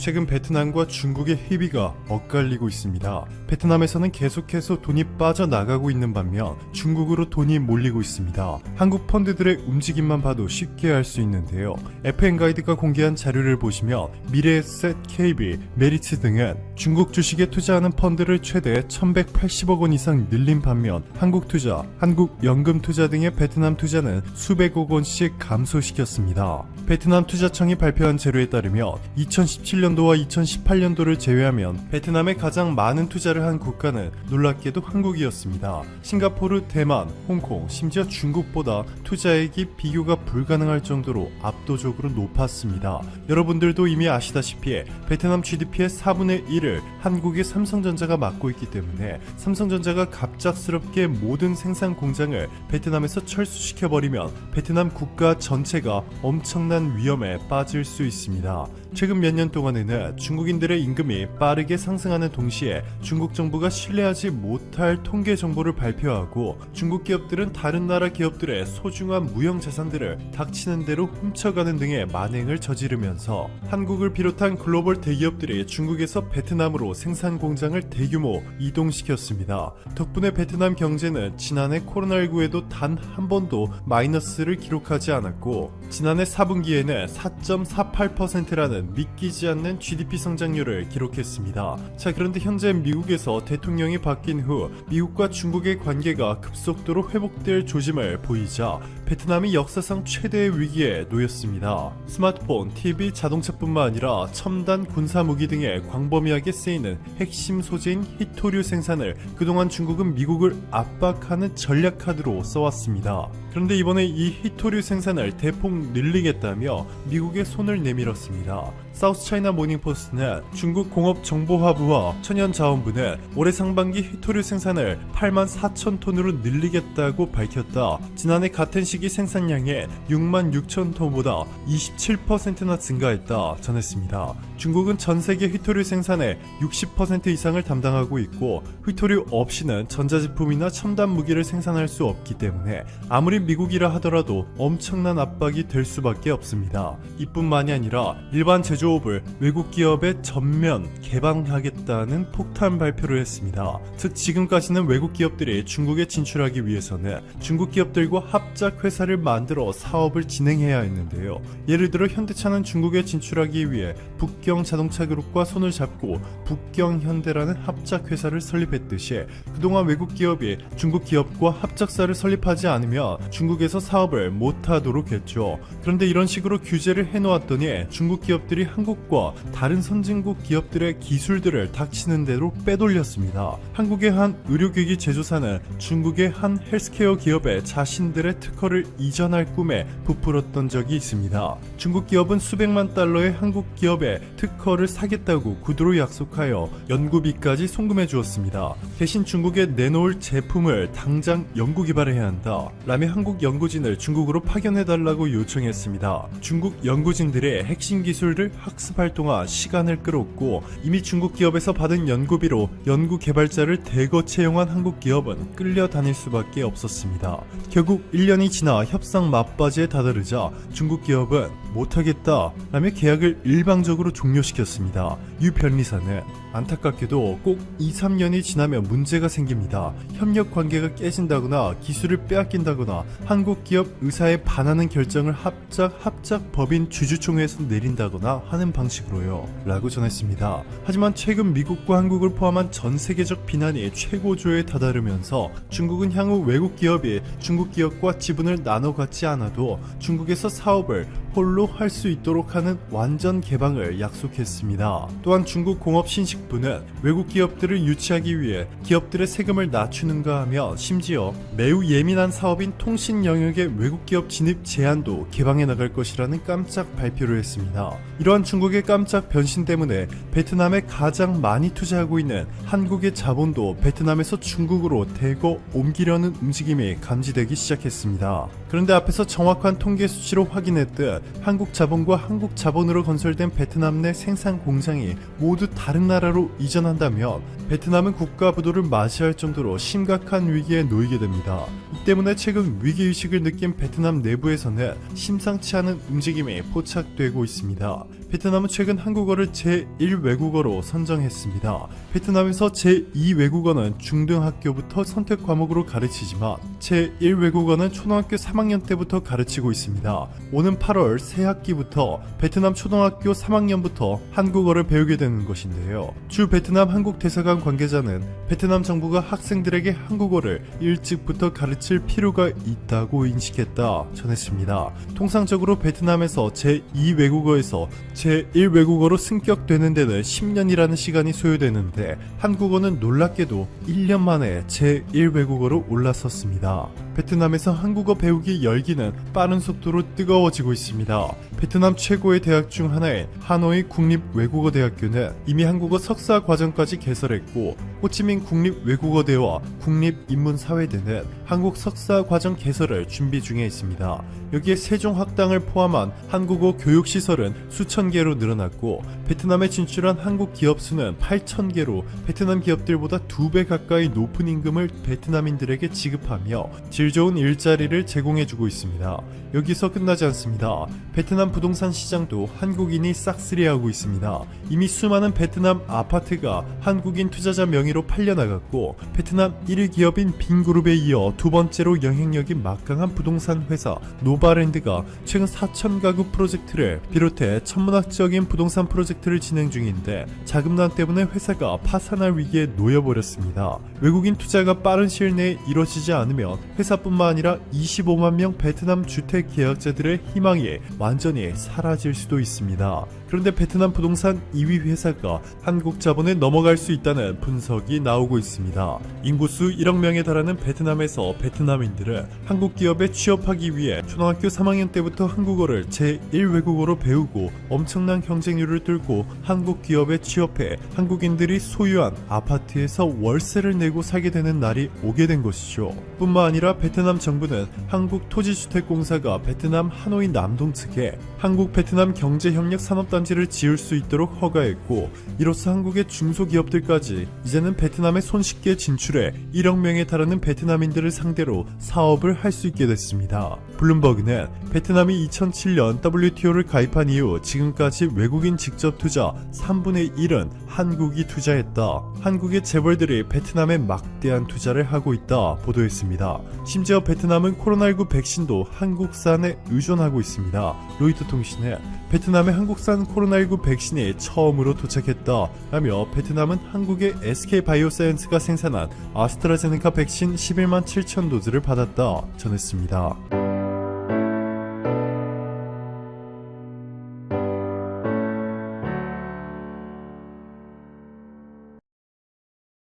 최근 베트남과 중국의 희비가 엇갈리고 있습니다. 베트남에서는 계속해서 돈이 빠져나가고 있는 반면 중국으로 돈이 몰리고 있습니다. 한국 펀드들의 움직임만 봐도 쉽게 알 수 있는데요. FN가이드가 공개한 자료를 보시면 미래에셋, KB, 메리츠 등은 중국 주식에 투자하는 펀드를 최대 1180억 원 이상 늘린 반면 한국 투자, 한국 연금 투자 등의 베트남 투자는 수백억 원씩 감소시켰습니다. 베트남 투자청이 발표한 자료에 따르면 2017년도와 2018년도를 제외하면 베트남에 가장 많은 투자를 한 국가는 놀랍게도 한국이었습니다. 싱가포르, 대만, 홍콩, 심지어 중국보다 투자액이 비교가 불가능할 정도로 압도적으로 높았습니다. 여러분들도 이미 아시다시피 베트남 GDP의 4분의 1을 한국의 삼성전자가 맡고 있기 때문에 삼성전자가 갑작스럽게 모든 생산 공장을 베트남에서 철수시켜버리면 베트남 국가 전체가 엄청난 위험에 빠질 수 있습니다. 최근 몇 년 동안에는 중국인들의 임금이 빠르게 상승하는 동시에 중국 정부가 신뢰하지 못할 통계 정보를 발표하고 중국 기업들은 다른 나라 기업들의 소중한 무형 자산들을 닥치는 대로 훔쳐가는 등의 만행을 저지르면서 한국을 비롯한 글로벌 대기업들이 중국에서 베트남으로 생산 공장을 대규모 이동시켰습니다. 덕분에 베트남 경제는 지난해 코로나19에도 단 한 번도 마이너스를 기록하지 않았고 지난해 4분기에는 4.48%라는 믿기지 않는 GDP 성장률을 기록했습니다. 자, 그런데 현재 미국에서 대통령이 바뀐 후 미국과 중국의 관계가 급속도로 회복될 조짐을 보이자 베트남이 역사상 최대의 위기에 놓였습니다. 스마트폰, TV, 자동차뿐만 아니라 첨단 군사무기 등에 광범위하게 쓰이는 핵심 소재인 히토류 생산을 그동안 중국은 미국을 압박하는 전략 카드로 써왔습니다. 그런데 이번에 이 히토류 생산을 대폭 늘리겠다며 미국의 손을 내밀었습니다. 사우스차이나 모닝포스트는 중국 공업정보화부와 천연자원부는 올해 상반기 히토류 생산을 8만 4천 톤으로 늘리겠다고 밝혔다. 지난해 같은 시기 생산량의 6만 6천 톤보다 27%나 증가했다 전했습니다. 중국은 전 세계 히토류 생산의 60% 이상을 담당하고 있고 히토류 없이는 전자제품이나 첨단 무기를 생산할 수 없기 때문에 아무리 미국이라 하더라도 엄청난 압박이 될 수밖에 없습니다. 이뿐만이 아니라 일반 제조업을 외국 기업에 전면 개방하겠다는 폭탄 발표를 했습니다. 즉 지금까지는 외국 기업들이 중국에 진출하기 위해서는 중국 기업들과 합작 회사를 만들어 사업을 진행해야 했는데요. 예를 들어 현대차는 중국에 진출하기 위해 북경 자동차 그룹과 손을 잡고 북경현대라는 합작 회사를 설립했듯이 그동안 외국 기업이 중국 기업과 합작사를 설립하지 않으면 중국에서 사업을 못하도록 했죠. 그런데 이런 식으로 규제를 해놓았더니 중국 기업들이 한국과 다른 선진국 기업들의 기술들을 닥치는 대로 빼돌렸습니다. 한국의 한 의료기기 제조사는 중국의 한 헬스케어 기업에 자신들의 특허를 이전할 꿈에 부풀었던 적이 있습니다. 중국 기업은 수백만 달러의 한국 기업의 특허를 사겠다고 구두로 약속하여 연구비까지 송금해 주었습니다. 대신 중국에 내놓을 제품을 당장 연구 개발해야 한다 라며 한국 연구진을 중국으로 파견해달라고 요청했습니다. 중국 연구진들의 핵심 기술을 학습할 동안 시간을 끌었고 이미 중국 기업에서 받은 연구비로 연구 개발자를 대거 채용한 한국 기업은 끌려다닐 수밖에 없었습니다. 결국 1년이 지나 협상 맞바지에 다다르자 중국 기업은 못하겠다 라며 계약을 일방적으로 종료시켰습니다. 유 변리사는 안타깝게도 꼭 2-3년이 지나면 문제가 생깁니다. 협력 관계가 깨진다거나 기술을 빼앗긴다거나 한국 기업 의사에 반하는 결정을 합작 법인 주주총회에서 내린다거나 하는 방식으로요 라고 전했습니다. 하지만 최근 미국과 한국을 포함한 전 세계적 비난이 최고조에 다다르면서 중국은 향후 외국 기업이 중국 기업과 지분을 나눠 갖지 않아도 중국에서 사업을 홀로 할 수 있도록 하는 완전 개방을 약속했습니다. 또한 중국 공업신식부는 외국 기업들을 유치하기 위해 기업들의 세금을 낮추는가 하며 심지어 매우 예민한 사업인 통신 영역의 외국 기업 진입 제한도 개방해 나갈 것이라는 깜짝 발표를 했습니다. 이러한 중국의 깜짝 변신 때문에 베트남에 가장 많이 투자하고 있는 한국의 자본도 베트남에서 중국으로 대거 옮기려는 움직임이 감지되기 시작했습니다. 그런데 앞에서 정확한 통계 수치로 확인했듯 한국 자본과 한국 자본으로 건설된 베트남 내 생산 공장이 모두 다른 나라로 이전한다면 베트남은 국가 부도를 맞이할 정도로 심각한 위기에 놓이게 됩니다. 이 때문에 최근 위기의식을 느낀 베트남 내부에서는 심상치 않은 움직임이 포착되고 있습니다. 베트남은 최근 한국어를 제1외국어로 선정했습니다. 베트남에서 제2외국어는 중등학교부터 선택 과목으로 가르치지만 제1외국어는 초등학교 3학년 때부터 가르치고 있습니다. 오는 8월 새 학기부터 베트남 초등학교 3학년부터 한국어를 배우게 되는 것인데요. 주 베트남 한국 대사관 관계자는 베트남 정부가 학생들에게 한국어를 일찍부터 가르칠 필요가 있다고 인식했다 전했습니다. 통상적으로 베트남에서 제2외국어에서 제1외국어로 승격되는 데는 10년이라는 시간이 소요되는데 한국어는 놀랍게도 1년 만에 제1외국어로 올라섰습니다. 베트남에서 한국어 배우기 열기는 빠른 속도로 뜨거워지고 있습니다. 베트남 최고의 대학 중 하나인 하노이 국립외국어대학교는 이미 한국어 석사 과정까지 개설했고 호치민 국립외국어대와 국립인문사회대는 한국 석사 과정 개설을 준비 중에 있습니다. 여기에 세종 학당을 포함한 한국어 교육시설은 수천 개로 늘어났고 베트남에 진출한 한국 기업 수는 8,000개로 베트남 기업들보다 2배 가까이 높은 임금을 베트남인들에게 지급하며 질 좋은 일자리를 제공해주고 있습니다. 여기서 끝나지 않습니다. 베트남 부동산 시장도 한국인이 싹쓸이하고 있습니다. 이미 수많은 베트남 아파트가 한국인 투자자 명의로 팔려나갔고 베트남 1위 기업인 빈그룹에 이어 두 번째로 영향력이 막강한 부동산 회사 노바랜드가 최근 4,000가구 프로젝트를 비롯해 천문학적인 부동산 프로젝트를 진행 중인데 자금난 때문에 회사가 파산할 위기에 놓여버렸습니다. 외국인 투자가 빠른 시일 내에 이뤄지지 않으면 회사뿐만 아니라 25만 명 베트남 주택 계약자들의 희망이 완전히 사라질 수도 있습니다. 그런데 베트남 부동산 2위 회사가 한국 자본에 넘어갈 수 있다는 분석이 나오고 있습니다. 인구수 1억 명에 달하는 베트남에서 베트남인들은 한국 기업에 취업하기 위해 초등학교 3학년 때부터 한국어를 제1외국어로 배우고 엄청난 경쟁률을 뚫고 한국 기업에 취업해 한국인들이 소유한 아파트에서 월세를 내고 살게 되는 날이 오게 된 것이죠. 뿐만 아니라 베트남 정부는 한국토지주택공사가 베트남 하노이 남동 측에 한국 베트남 경제협력 산업단지를 지을 수 있도록 허가했고 이로써 한국의 중소기업들까지 이제는 베트남에 손쉽게 진출해 1억 명에 달하는 베트남인들을 상대로 사업을 할 수 있게 됐습니다. 블룸버그는 베트남이 2007년 WTO를 가입한 이후 지금까지 외국인 직접 투자 3분의 1은 한국이 투자했다. 한국의 재벌들이 베트남에 막대한 투자를 하고 있다 보도했습니다. 심지어 베트남은 코로나19 백신도 한국산에 의존하고 있습니다. 로이터 통신은 베트남의 한국산 코로나19 백신이 처음으로 도착했다 라며 베트남은 한국의 SK바이오사이언스가 생산한 아스트라제네카 백신 11만 7천 도즈를 받았다 전했습니다.